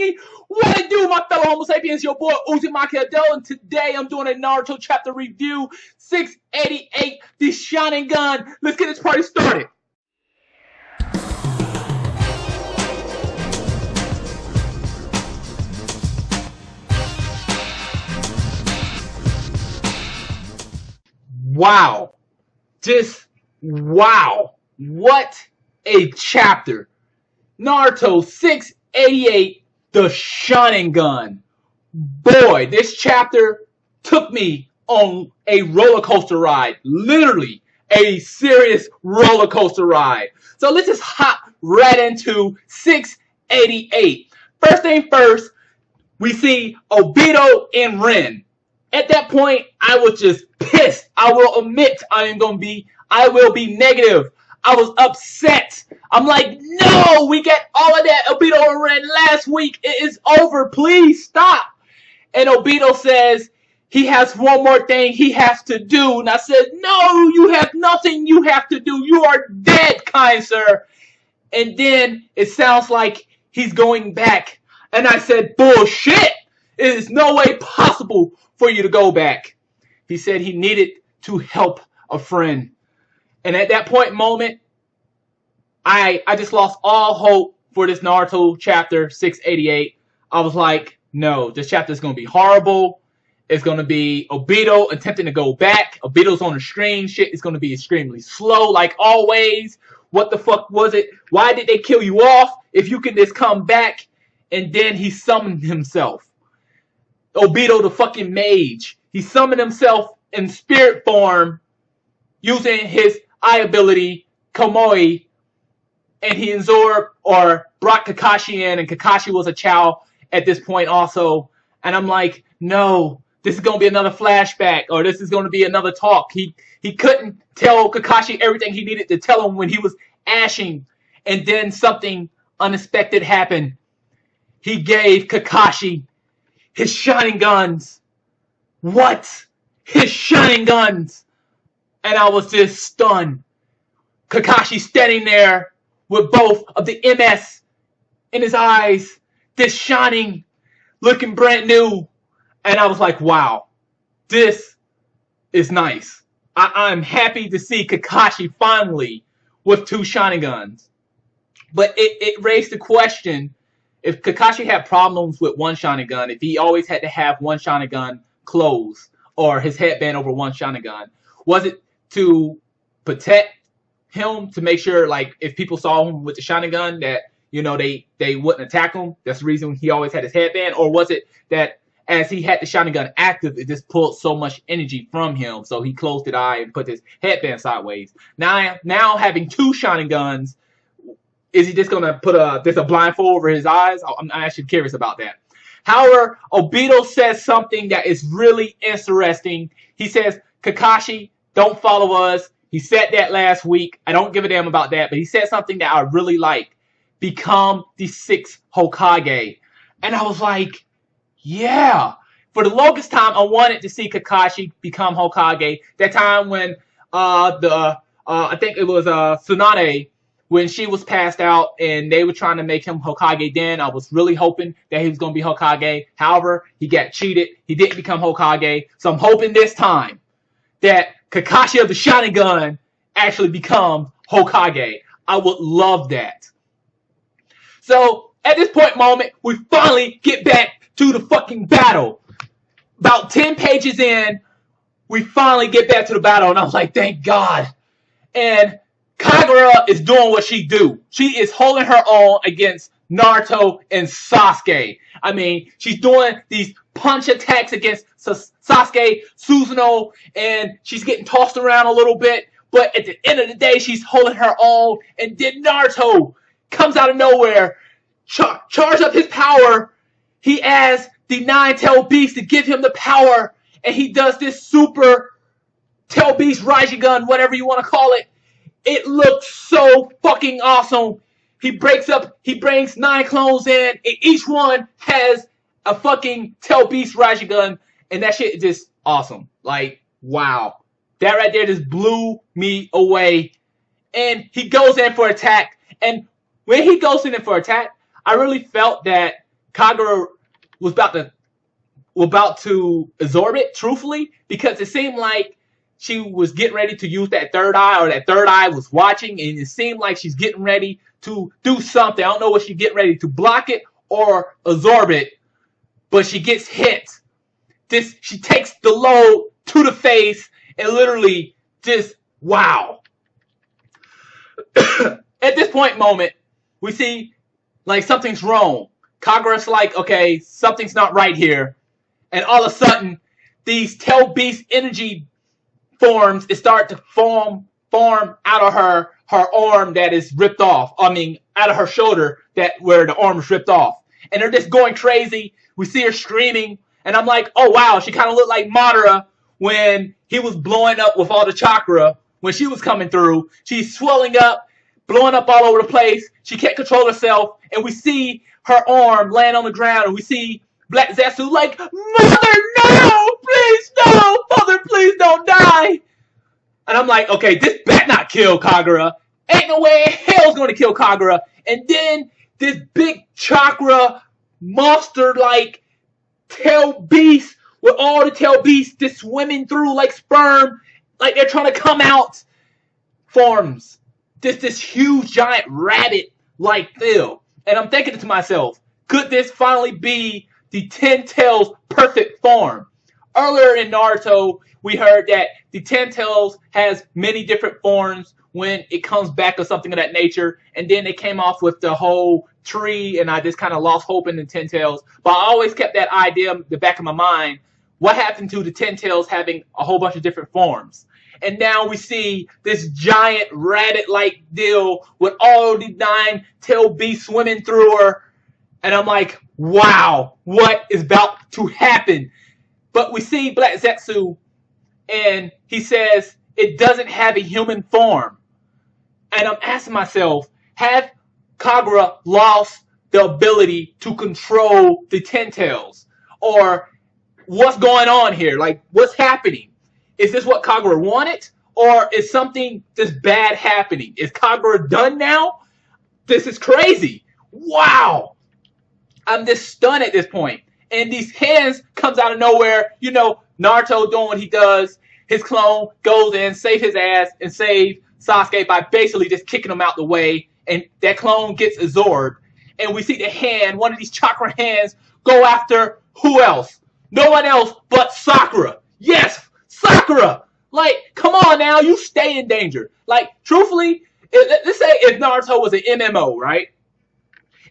me? What it do, my fellow Homo sapiens? Your boy Uzumaki Hadou, and today I'm doing a Naruto chapter review, 688, the Sharingan. Let's get this party started. Wow. Just wow. What a chapter. Naruto 688, the Sharingan. Boy, this chapter took me on a roller coaster ride. Literally a serious roller coaster ride. So let's just hop right into 688. First thing first, we see Obito and Rin. At that point, I was just pissed. I will admit I will be negative. I was upset. I'm like, no, we got all of that Obito and Ren last week. It is over. Please stop. And Obito says he has one more thing he has to do. And I said, no, you have nothing you have to do. You are dead, kind sir. And then it sounds like he's going back. And I said, bullshit. It is no way possible for you to go back. He said he needed to help a friend. And at that moment, I just lost all hope for this Naruto chapter 688. I was like, no, this chapter is going to be horrible. It's going to be Obito attempting to go back. Obito's on the screen. Shit is going to be extremely slow, like always. What the fuck was it? Why did they kill you off if you can just come back? And then he summoned himself. Obito, the fucking mage. He summoned himself in spirit form using his eye ability, Komoi, and he absorbed or brought Kakashi in, and Kakashi was a child at this point also. And I'm like, no, this is going to be another flashback, or this is going to be another talk. He couldn't tell Kakashi everything he needed to tell him when he was ashing, and then something unexpected happened. He gave Kakashi his Sharingans. What? His Sharingans. And I was just stunned. Kakashi standing there with both of the MS in his eyes, just shining, looking brand new. And I was like, wow, this is nice. I'm happy to see Kakashi finally with two Sharingans. But it raised the question, if Kakashi had problems with one Sharingan, if he always had to have one Sharingan closed, or his headband over one Sharingan, was it to protect him, to make sure, like, if people saw him with the Sharingan, that, you know, they wouldn't attack him? That's the reason he always had his headband? Or was it that as he had the Sharingan active, it just pulled so much energy from him, so he closed his eye and put his headband sideways? Now having two Sharingans, is he just going to put a blindfold over his eyes? I'm actually curious about that. However, Obito says something that is really interesting. He says, Kakashi, don't follow us. He said that last week. I don't give a damn about that, but he said something that I really like. Become the sixth Hokage. And I was like, yeah. For the longest time, I wanted to see Kakashi become Hokage. That time when I think it was Tsunade, when she was passed out and they were trying to make him Hokage, then I was really hoping that he was going to be Hokage. However, he got cheated. He didn't become Hokage. So I'm hoping this time that Kakashi of the Sharingan actually becomes Hokage. I would love that. So at this moment, we finally get back to the fucking battle. About 10 pages in, we finally get back to the battle, and I was like, thank God. And Kagura is doing what she do. She is holding her own against Naruto and Sasuke. I mean, she's doing these punch attacks against Sasuke, Susanoo, and she's getting tossed around a little bit. But at the end of the day, she's holding her own. And then Naruto comes out of nowhere, charge up his power. He asks the nine-tailed beast to give him the power, and he does this super tail beast Rasengan, whatever you want to call it. It looks so fucking awesome. He brings 9 clones in, and each one has a fucking tail beast Rasengan, and that shit is just awesome. Like, wow. That right there just blew me away. And he goes in for attack, and when he goes in for attack, I really felt that Kagura was about to absorb it, truthfully, because it seemed like she was getting ready to use that third eye, or that third eye was watching, and it seemed like she's getting ready to do something. I don't know what she's getting ready to block it or absorb it, but she gets hit. She takes the load to the face, and literally just, wow. At this moment, we see like something's wrong. Kagura's like, okay, something's not right here. And all of a sudden, these tail beast energy forms start to form out of her arm that is ripped off. I mean, out of her shoulder where the arm is ripped off. And they're just going crazy. We see her screaming. And I'm like, oh, wow, she kind of looked like Madara when he was blowing up with all the chakra when she was coming through. She's swelling up, blowing up all over the place. She can't control herself. And we see her arm laying on the ground. And we see Black Zetsu like, Mother, no! Please, no! Mother, please don't die! And I'm like, okay, this better not kill Kagura. Ain't no way in hell's going to kill Kagura. And then this big chakra monster-like tail beast with all the tail beasts just swimming through like sperm, like they're trying to come out, forms this huge giant rabbit-like feel. And I'm thinking to myself, could this finally be the Ten Tails perfect form? Earlier in Naruto, we heard that the Ten Tails has many different forms when it comes back or something of that nature, and then they came off with the whole tree, and I just kind of lost hope in the Ten Tails. But I always kept that idea in the back of my mind. What happened to the Ten Tails having a whole bunch of different forms? And now we see this giant rabbit-like deal with all the 9 tail beasts swimming through her. And I'm like, wow, what is about to happen? But we see Black Zetsu, and he says it doesn't have a human form. And I'm asking myself, have Kagura lost the ability to control the Ten Tails? Or what's going on here? Like, what's happening? Is this what Kagura wanted? Or is something just bad happening? Is Kagura done now? This is crazy. Wow. I'm just stunned at this point. And these hands comes out of nowhere. You know, Naruto doing what he does. His clone goes in, save his ass, and save Sasuke by basically just kicking him out the way. And that clone gets absorbed. And we see the hand, one of these chakra hands, go after who else? No one else but Sakura. Yes, Sakura. Like, come on now, you stay in danger. Like, truthfully, let's say if Naruto was an MMO, right?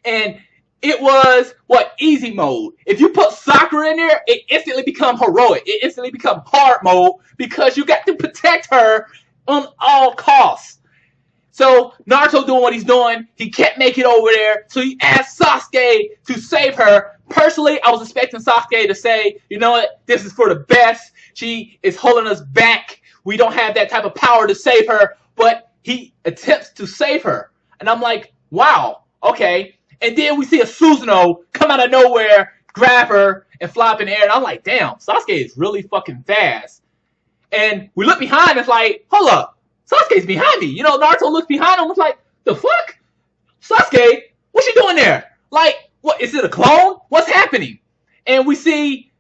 And it was, easy mode. If you put Sakura in there, it instantly becomes heroic. It instantly becomes hard mode because you got to protect her on all costs. So Naruto doing what he's doing, he can't make it over there, so he asked Sasuke to save her. Personally, I was expecting Sasuke to say, you know what, this is for the best. She is holding us back. We don't have that type of power to save her, but he attempts to save her. And I'm like, wow, okay. And then we see a Susanoo come out of nowhere, grab her, and fly up in the air. And I'm like, damn, Sasuke is really fucking fast. And we look behind, and it's like, hold up. Sasuke's behind me. You know, Naruto looks behind him, was like, the fuck? Sasuke, what you doing there? Like, what, is it a clone? What's happening? And we see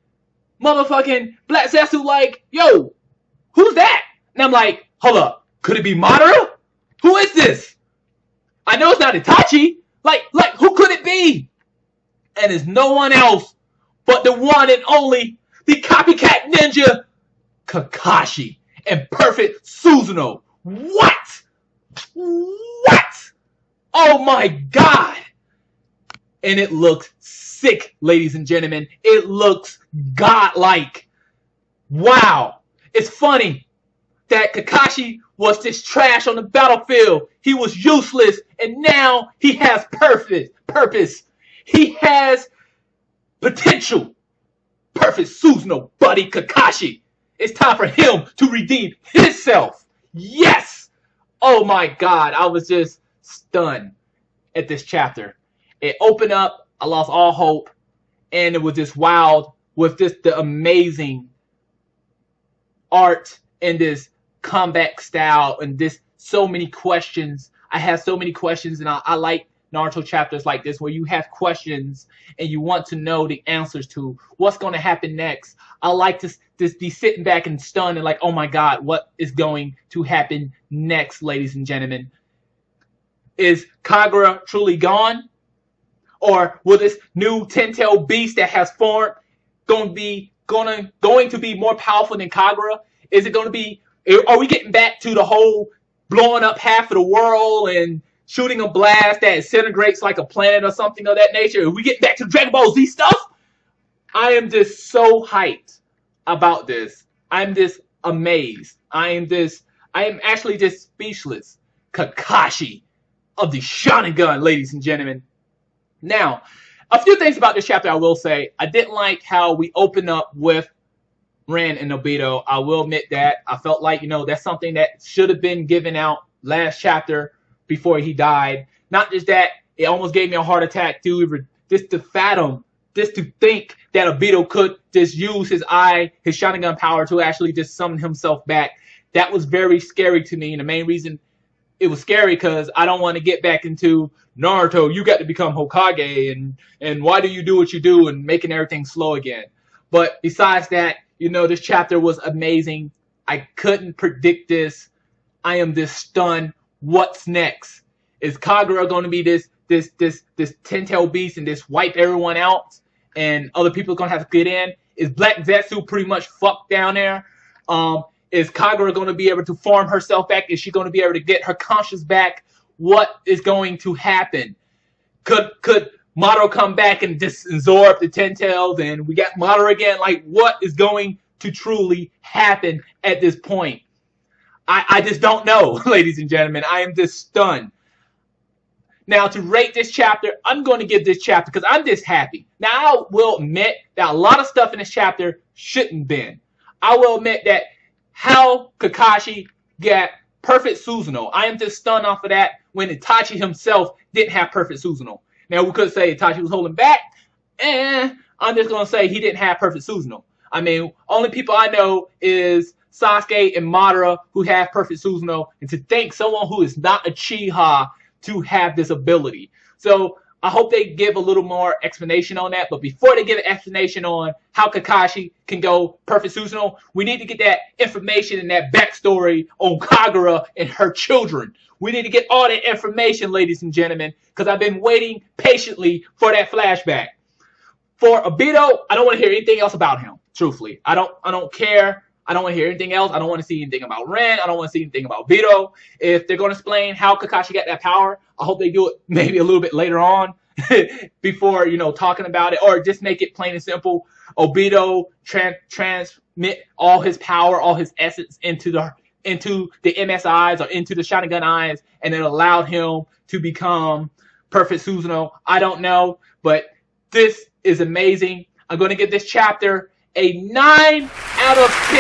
motherfucking Black Zetsu like, yo, who's that? And I'm like, hold up, could it be Madara? Who is this? I know it's not Itachi. Like, who could it be? And it's no one else but the one and only, the copycat ninja, Kakashi, and perfect Susanoo. What? What? Oh my god. And it looks sick, ladies and gentlemen. It looks godlike. Wow. It's funny that Kakashi was just trash on the battlefield. He was useless, and now he has purpose. He has potential. Perfect Susanoo, buddy Kakashi. It's time for him to redeem himself. Yes! Oh my god, I was just stunned at this chapter. It opened up, I lost all hope, and it was just wild with just the amazing art and this combat style and this so many questions. I have so many questions, and I like Naruto chapters like this where you have questions and you want to know the answers to what's going to happen next. I like to just be sitting back and stunned and like, oh my God, what is going to happen next, ladies and gentlemen? Is Kagura truly gone? Or will this new 10-tailed beast that has formed going to be more powerful than Kagura? Is it going to be, are we getting back to the whole blowing up half of the world and shooting a blast that disintegrates like a planet or something of that nature? Are we getting back to Dragon Ball Z stuff? I am just so hyped about this. I'm just amazed. I am actually just speechless. Kakashi of the Sharingan, ladies and gentlemen. Now, a few things about this chapter I will say. I didn't like how we opened up with Ren and Obito. I will admit that. I felt like, that's something that should have been given out last chapter before he died. Not just that, it almost gave me a heart attack just to fathom, just to think that Obito could just use his Sharingan power to actually just summon himself back. That was very scary to me, and the main reason it was scary because I don't want to get back into Naruto, you got to become Hokage, and why do you do what you do, and making everything slow again. But besides that, this chapter was amazing. I couldn't predict this. I am just stunned. What's next? Is Kagura going to be this 10-tailed beast and just wipe everyone out, and other people are going to have to get in? Is Black Zetsu pretty much fucked down there? Is Kagura going to be able to form herself back? Is she going to be able to get her conscience back? What is going to happen? Could Madara come back and just absorb the 10 tails and we got Madara again? Like, what is going to truly happen at this point? I just don't know, ladies and gentlemen. I am just stunned. Now, to rate this chapter, I'm going to give this chapter because I'm just happy. Now, I will admit that a lot of stuff in this chapter shouldn't been. I will admit that how Kakashi got perfect Susanoo. I am just stunned off of that when Itachi himself didn't have perfect Susanoo. Now, we could say Itachi was holding back, and I'm just going to say he didn't have perfect Susanoo. I mean, only people I know is Sasuke and Madara who have perfect Susanoo, and to think someone who is not a Uchiha to have this ability. So I hope they give a little more explanation on that. But before they give an explanation on how Kakashi can go perfect Susanoo, we need to get that information and that backstory on Kagura and her children. We need to get all that information, ladies and gentlemen, because I've been waiting patiently for that flashback. For Obito, I don't want to hear anything else about him. Truthfully, I don't care. I don't want to hear anything else. I don't want to see anything about Ren. I don't want to see anything about Obito. If they're going to explain how Kakashi got that power, I hope they do it maybe a little bit later on before, talking about it, or just make it plain and simple. Obito transmit all his power, all his essence into the MSIs or into the Sharingan eyes, and it allowed him to become perfect Susanoo. I don't know, but this is amazing. I'm going to give this chapter a 9 out of 10.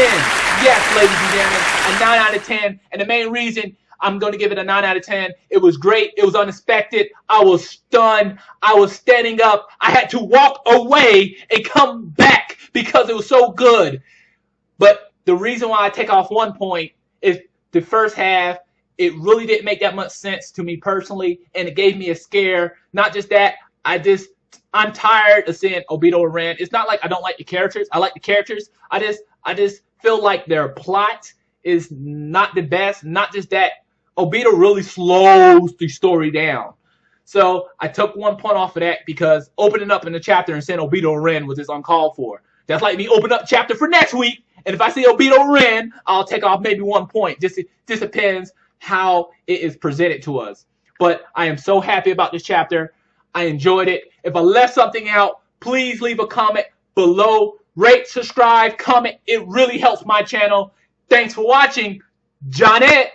Yes, ladies and gentlemen, a 9 out of 10. And the main reason I'm going to give it a 9 out of 10, it was great. It was unexpected. I was stunned. I was standing up. I had to walk away and come back because it was so good. But the reason why I take off 1 point is the first half, it really didn't make that much sense to me personally, and it gave me a scare. Not just that, I'm tired of seeing Obito and Ren. It's not like I don't like the characters. I like the characters. I just feel like their plot is not the best. Not just that, Obito really slows the story down. So I took 1 point off of that because opening up in the chapter and saying Obito and Ren was just uncalled for. That's like me open up chapter for next week, and if I see Obito and Ren, I'll take off maybe 1 point. Just depends how it is presented to us. But I am so happy about this chapter. I enjoyed it. If I left something out, please leave a comment below. Rate, subscribe, comment. It really helps my channel. Thanks for watching. Johnette.